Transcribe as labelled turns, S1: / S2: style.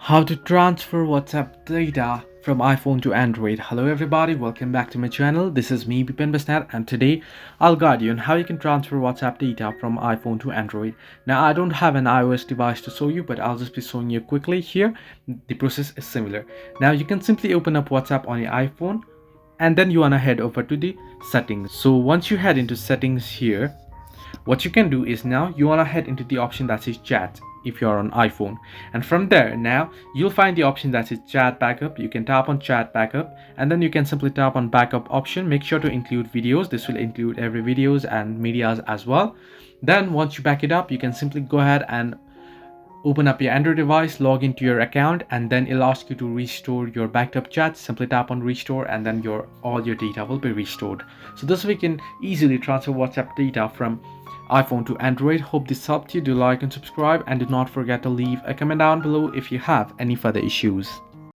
S1: How to transfer WhatsApp data from iPhone to Android. Hello everybody, welcome back to my channel. This is me Bipin Basnet, and today I'll guide you on how you can transfer WhatsApp data from iPhone to Android. Now I don't have an iOS device to show you, but I'll just be showing you quickly here. The process is similar. Now you can simply open up WhatsApp on your iPhone and then you want to head over to the settings. So once you head into settings here, what you can do is now you want to head into the option that says chat if you're on iPhone, and from there now you'll find the option that says chat backup. You can tap on chat backup and then you can simply tap on backup option. Make sure to include videos. This will include every videos and medias as well. Then once you back it up, you can simply go ahead and open up your Android device, log into your account, and then it'll ask you to restore your backed up chat. Simply tap on restore and then all your data will be restored. So this way you can easily transfer WhatsApp data from iPhone to Android. Hope this helped you. Do like and subscribe, and do not forget to leave a comment down below if you have any further issues.